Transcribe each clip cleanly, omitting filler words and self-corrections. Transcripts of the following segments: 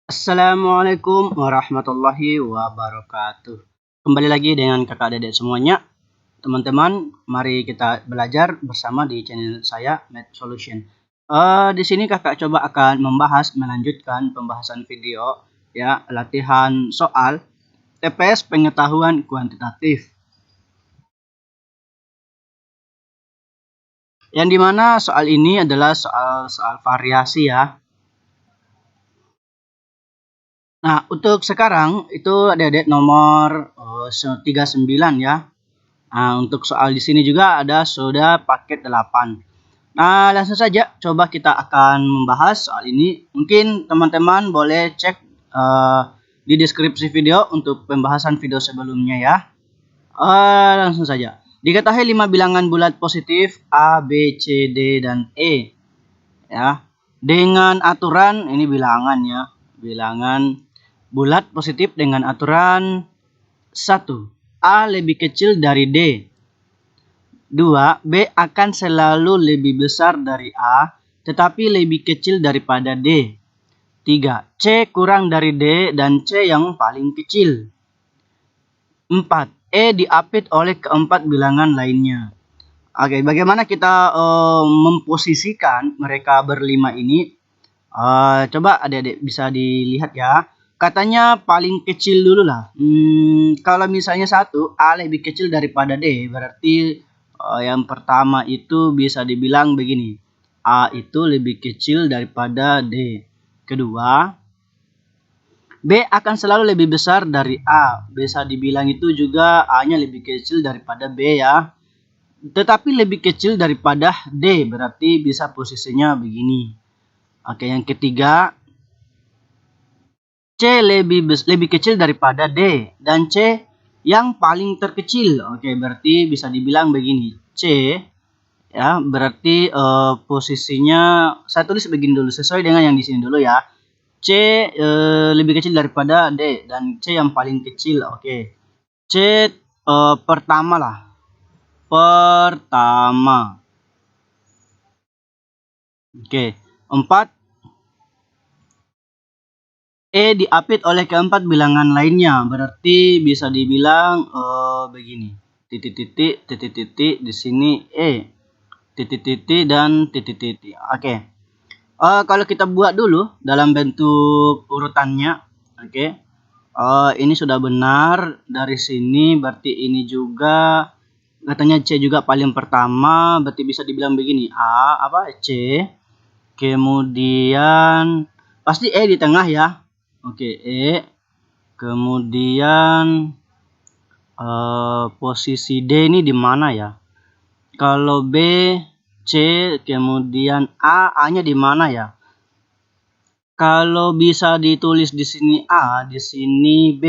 Assalamualaikum warahmatullahi wabarakatuh. Kembali lagi dengan kakak dedek semuanya. Teman-teman, mari kita belajar bersama di channel saya, Math Solution. Di sini kakak coba akan melanjutkan pembahasan video ya, latihan soal TPS pengetahuan kuantitatif. Yang dimana soal ini adalah soal variasi ya. Nah, untuk sekarang itu adik-adik nomor 39 ya. Nah, untuk soal di sini juga ada sudah paket 8. Nah, langsung saja coba kita akan membahas soal ini. Mungkin teman-teman boleh cek di deskripsi video untuk pembahasan video sebelumnya ya. Langsung saja. Diketahui 5 bilangan bulat positif A, B, C, D, dan E. Ya. Dengan aturan, ini bilangan ya. Bilangan bulat positif dengan aturan 1. A lebih kecil dari D. 2. B akan selalu lebih besar dari A, tetapi lebih kecil daripada D. 3. C kurang dari D dan C yang paling kecil. 4. E diapit oleh keempat bilangan lainnya. Oke, bagaimana kita memposisikan mereka berlima ini? Coba adik-adik bisa dilihat ya. Katanya paling kecil dulu lah. Kalau misalnya 1, A lebih kecil daripada D, berarti yang pertama itu bisa dibilang begini. A itu lebih kecil daripada D. Kedua, B akan selalu lebih besar dari A. Bisa dibilang itu juga A-nya lebih kecil daripada B ya. Tetapi lebih kecil daripada D, berarti bisa posisinya begini. Oke, yang ketiga, C lebih kecil daripada D dan C yang paling terkecil. Oke, berarti bisa dibilang begini. C ya, berarti posisinya saya tulis begini dulu sesuai dengan yang di sini dulu ya. C lebih kecil daripada D dan C yang paling kecil. Oke. C pertama lah. Pertama. Oke. 4. E diapit oleh keempat bilangan lainnya, berarti bisa dibilang begini. Titik-titik di sini E, titik-titik dan titik-titik. Oke. Kalau kita buat dulu dalam bentuk urutannya, oke. Ini sudah benar dari sini, berarti ini juga katanya C juga paling pertama, berarti bisa dibilang begini. C, kemudian pasti E di tengah ya. Oke, E. Kemudian posisi D ini di mana ya? Kalau B, C, kemudian A-nya di mana ya? Kalau bisa ditulis di sini A, di sini B,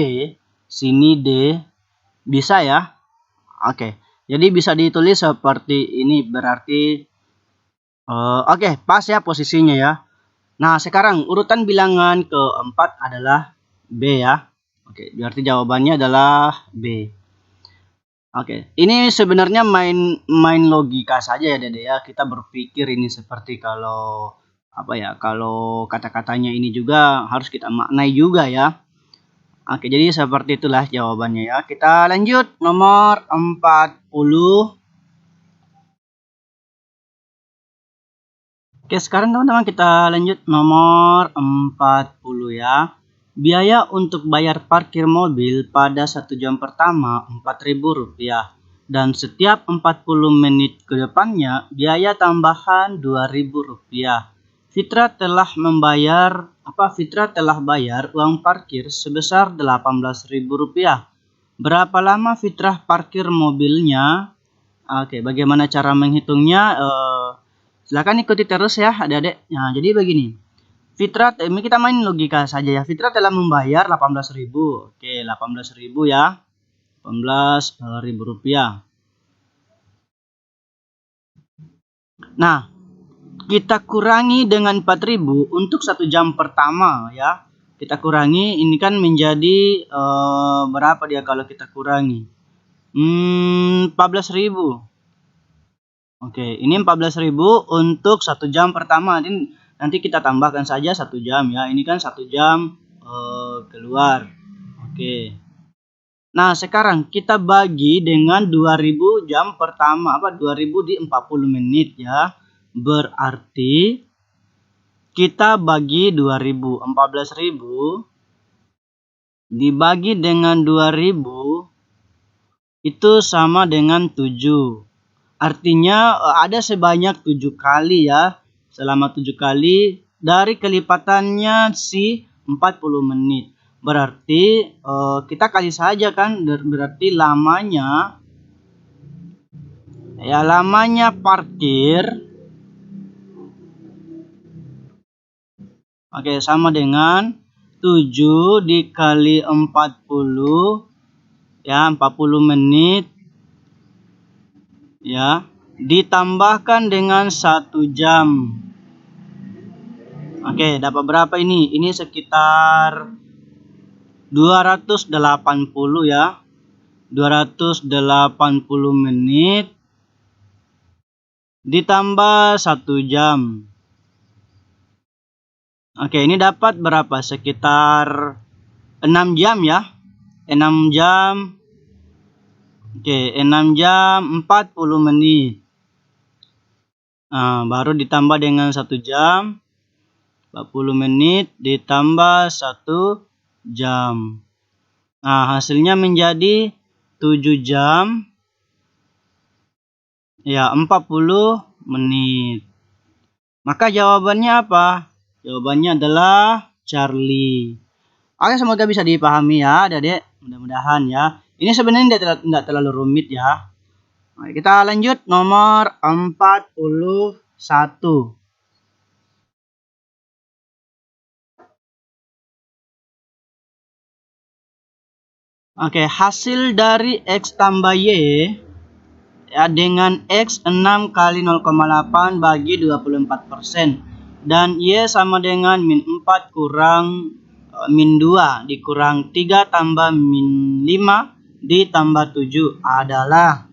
sini D, bisa ya? Oke, jadi bisa ditulis seperti ini, berarti oke, pas ya posisinya ya. Nah, sekarang urutan bilangan keempat adalah B ya. Oke, berarti jawabannya adalah B. Oke, ini sebenarnya main logika saja ya Dede ya. Kita berpikir ini seperti kalau kalau kata-katanya ini juga harus kita maknai juga ya. Oke, jadi seperti itulah jawabannya ya. Kita lanjut nomor 40. Oke, sekarang teman-teman kita lanjut nomor 40 ya. Biaya untuk bayar parkir mobil pada 1 jam pertama Rp4.000 dan setiap 40 menit ke depannya biaya tambahan Rp2.000. Fitra telah bayar uang parkir sebesar Rp18.000. Berapa lama Fitrah parkir mobilnya? Oke, bagaimana cara menghitungnya? Silakan ikuti terus ya adik-adik. Nah, jadi begini. Fitra, ini kita main logika saja ya. Fitra telah membayar 18.000. Oke, 18.000 ya. Rp18.000. Nah, kita kurangi dengan 4.000 untuk 1 jam pertama ya. Kita kurangi, ini kan menjadi berapa dia kalau kita kurangi? 14.000. Oke, ini 14.000 untuk 1 jam pertama. Nanti kita tambahkan saja 1 jam ya. Ini kan 1 jam keluar. Oke. Nah, sekarang kita bagi dengan 2000 jam pertama, 2000 di 40 menit ya. Berarti kita bagi 2000, 14.000 dibagi dengan 2000 itu sama dengan 7. Artinya ada sebanyak 7 kali ya. Selama 7 kali dari kelipatannya si 40 menit. Berarti kita kali saja kan, berarti lamanya ya, lamanya parkir sama dengan 7 dikali 40 ya, 40 menit ya, ditambahkan dengan 1 jam. Oke, dapat berapa ini? Ini sekitar 280 ya. 280 menit ditambah 1 jam. Oke, ini dapat berapa? Sekitar 6 jam ya. 6 jam. Oke, 6 jam 40 menit. Nah, baru ditambah dengan 1 jam. 40 menit ditambah 1 jam. Nah, hasilnya menjadi 7 jam ya 40 menit. Maka jawabannya apa? Jawabannya adalah Charlie. Oke, semoga bisa dipahami ya adik-adik. Mudah-mudahan ya. Ini sebenarnya tidak terlalu rumit ya. Oke, kita lanjut nomor 41. Oke, hasil dari X tambah Y ya dengan X 6 kali 0,8 bagi 24%. Dan Y sama dengan min 4 kurang min 2 dikurang 3 tambah min 5 ditambah 7 adalah.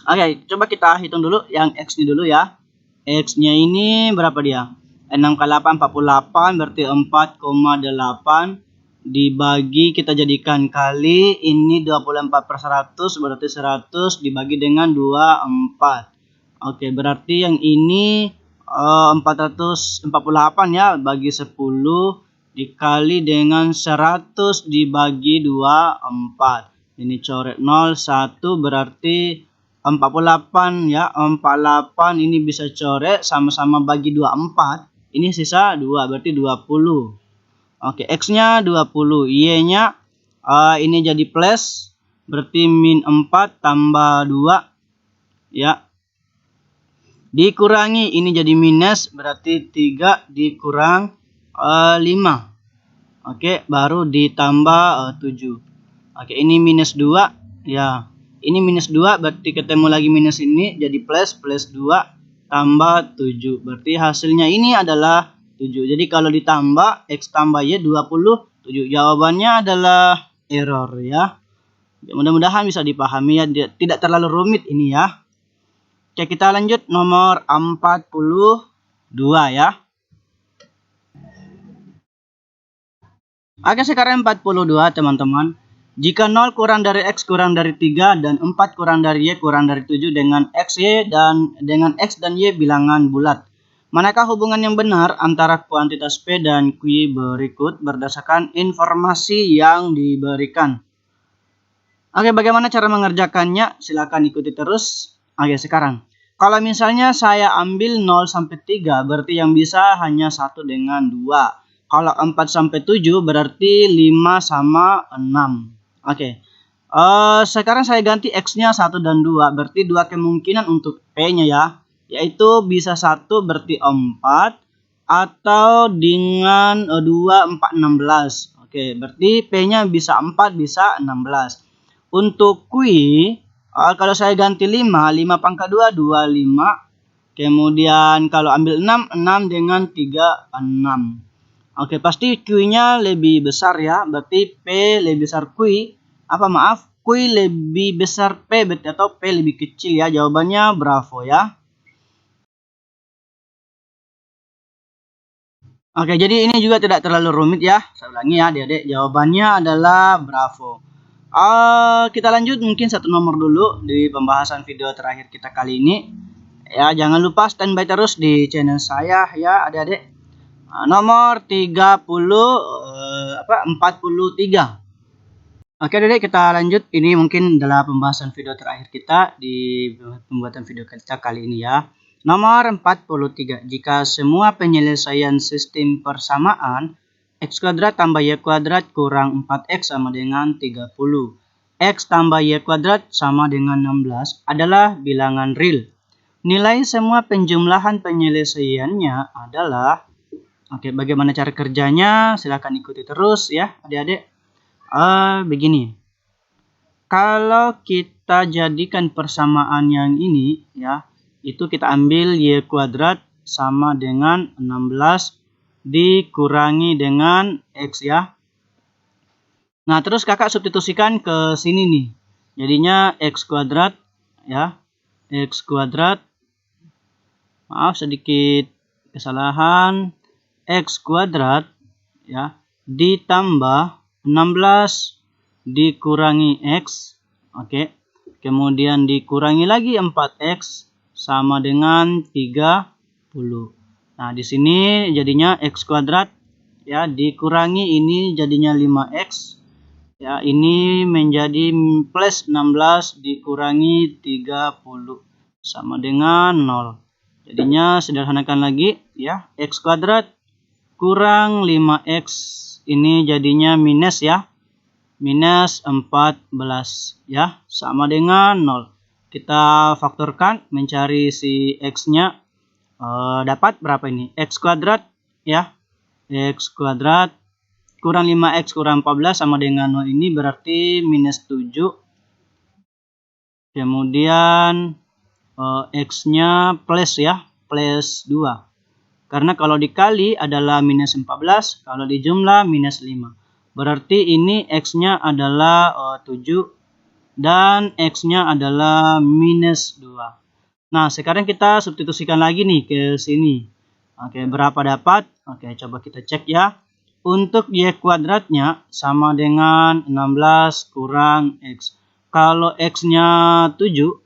Oke, coba kita hitung dulu yang X ini dulu ya. X-nya ini berapa dia? 6 kali 8, 48, berarti 4,8 dibagi, kita jadikan kali, ini 24/100, berarti 100 dibagi dengan 24. Oke, berarti yang ini 448 ya, bagi 10 dikali dengan 100 dibagi 24. Ini coret 0, 1, berarti 48 ya, 48 ini bisa coret, sama-sama bagi 24. Ini sisa 2, berarti 20. Oke, X-nya 20, Y-nya ini jadi plus, berarti min 4 tambah 2 ya. Dikurangi, ini jadi minus, berarti 3 dikurang 5. Oke, baru ditambah 7. Oke, ini minus 2 ya. Ini minus 2, berarti ketemu lagi minus ini, jadi plus 2 tambah 7. Berarti hasilnya ini adalah 7. Jadi kalau ditambah X tambah Y 27. Jawabannya adalah error ya. Mudah-mudahan bisa dipahami ya. Tidak terlalu rumit ini ya. Oke, kita lanjut nomor 42 ya. Oke, sekarang 42 teman-teman. Jika 0 kurang dari X kurang dari 3 dan 4 kurang dari Y kurang dari 7 dengan X, Y dan dengan X dan Y bilangan bulat. Manakah hubungan yang benar antara kuantitas P dan Q berikut berdasarkan informasi yang diberikan? Oke, bagaimana cara mengerjakannya? Silakan ikuti terus. Oke, sekarang. Kalau misalnya saya ambil 0 sampai 3, berarti yang bisa hanya 1 dengan 2. Kalau 4 sampai 7, berarti 5 sama 6. Oke. Sekarang saya ganti X-nya 1 dan 2, berarti 2 kemungkinan untuk P-nya ya. Yaitu bisa 1 berarti 4 atau dengan 2, 4, 16. Oke, berarti P-nya bisa 4, bisa 16. Untuk Q, kalau saya ganti 5 pangkat 2, 25. Kemudian kalau ambil 6, 6 dengan 3, 6. Oke, pasti Q-nya lebih besar ya. Berarti P lebih besar Q. Q lebih besar P, berarti atau P lebih kecil ya. Jawabannya bravo ya. Oke, jadi ini juga tidak terlalu rumit ya. Saya ulangi ya adik-adik, jawabannya adalah bravo. Kita lanjut mungkin satu nomor dulu di pembahasan video terakhir kita kali ini. Ya, jangan lupa standby terus di channel saya ya adik-adik. Nomor 43. Oke adik-adik, kita lanjut. Ini mungkin adalah pembahasan video terakhir kita di pembuatan video kita kali ini ya. Nomor 43. Jika semua penyelesaian sistem persamaan x kuadrat tambah y kuadrat kurang 4x sama dengan 30. X tambah y kuadrat sama dengan 16 adalah bilangan real. Nilai semua penjumlahan penyelesaiannya adalah... Oke, bagaimana cara kerjanya? Silahkan ikuti terus ya adik-adik. Begini. Kalau kita jadikan persamaan yang ini ya, itu kita ambil y kuadrat sama dengan 16 dikurangi dengan x ya. Nah, terus kakak substitusikan ke sini nih. Jadinya x kuadrat ya. X kuadrat. Maaf sedikit kesalahan. X kuadrat ya ditambah 16 dikurangi x. Oke. Kemudian dikurangi lagi 4x sama dengan 30. Nah, di sini jadinya x kuadrat ya dikurangi ini jadinya 5x. Ya, ini menjadi plus 16 dikurangi 30 sama dengan 0. Jadinya sederhanakan lagi ya, x kuadrat kurang 5x ini jadinya minus ya. Minus 14 ya, sama dengan 0. Kita faktorkan mencari si x-nya. Dapat berapa ini? X kuadrat ya. X kuadrat kurang 5x kurang 14 sama dengan 0 ini berarti minus 7. Kemudian x-nya plus ya, plus 2. Karena kalau dikali adalah minus 14, kalau dijumlah minus 5. Berarti ini x-nya adalah 7 dan x-nya adalah minus 2. Nah, sekarang kita substitusikan lagi nih ke sini. Oke, berapa dapat? Oke, coba kita cek ya. Untuk y kuadratnya sama dengan 16 kurang x. Kalau x-nya 7,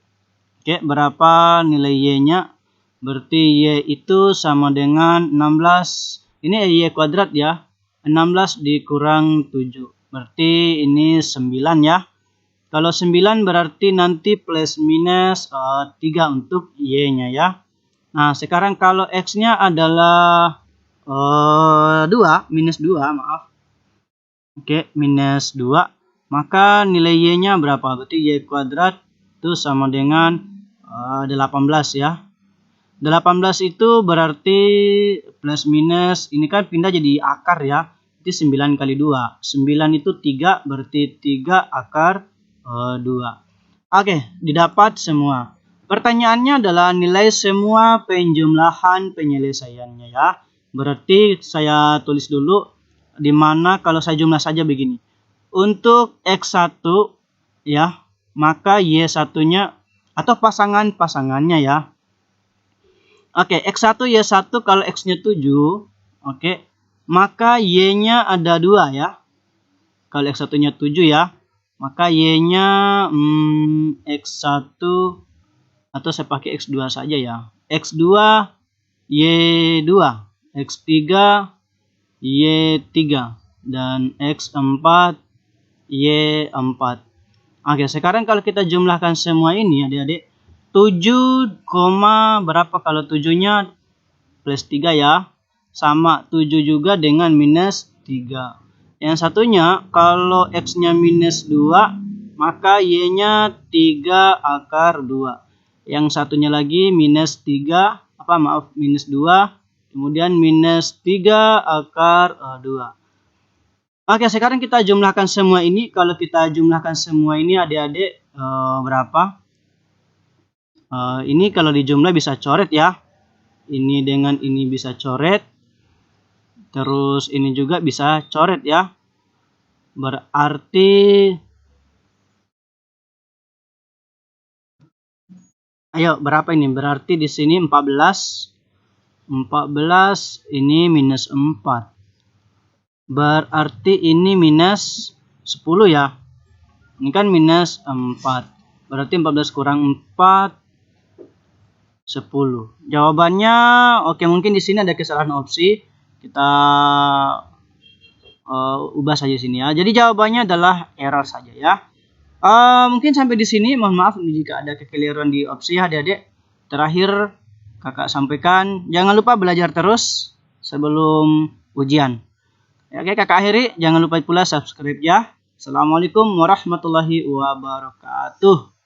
oke, berapa nilai y-nya? Berarti y itu sama dengan 16. Ini y kuadrat ya. 16 dikurang 7. Berarti ini 9 ya. Kalau 9 berarti nanti plus minus 3 untuk y-nya ya. Nah, sekarang kalau x-nya adalah 2, minus 2, maaf. Oke, minus 2. Maka nilai y-nya berapa? Berarti y kuadrat itu sama dengan 18 ya. 18 itu berarti plus minus, ini kan pindah jadi akar ya. Itu 9 kali 2. 9 itu 3, berarti 3 akar 2. Oke, didapat semua. Pertanyaannya adalah nilai semua penjumlahan penyelesaiannya ya. Berarti saya tulis dulu di mana kalau saya jumlah saja begini. Untuk x1 ya, maka y1-nya atau pasangan-pasangannya ya. Oke, x1 y1 kalau x-nya 7, oke, maka y-nya ada 2 ya. Kalau x1-nya 7 ya, maka y-nya x1 atau saya pakai x2 saja ya. X2 y2, x3 y3 dan x4 y4. Oke, sekarang kalau kita jumlahkan semua ini adik-adik, 7, berapa kalau 7-nya plus 3 ya. Sama 7 juga dengan minus 3. Yang satunya kalau x-nya minus 2, maka y-nya 3 akar 2. Yang satunya lagi minus 3, minus 2. Kemudian minus 3 akar 2. Oke, sekarang kita jumlahkan semua ini. Kalau kita jumlahkan semua ini adik-adik berapa? Ini kalau dijumlah bisa coret ya. Ini dengan ini bisa coret. Terus ini juga bisa coret ya. Berarti ayo berapa ini? Berarti di sini 14. 14 ini minus 4. Berarti ini minus 10 ya. Ini kan minus 4. Berarti 14 kurang 4 10. Jawabannya oke, mungkin di sini ada kesalahan opsi. Kita ubah saja sini ya. Jadi jawabannya adalah error saja ya. Mungkin sampai di sini. Mohon maaf jika ada kekeliruan di opsi ya adik-adik. Terakhir kakak sampaikan, jangan lupa belajar terus sebelum ujian. Oke, kakak akhiri. Jangan lupa pula subscribe ya. Assalamualaikum warahmatullahi wabarakatuh.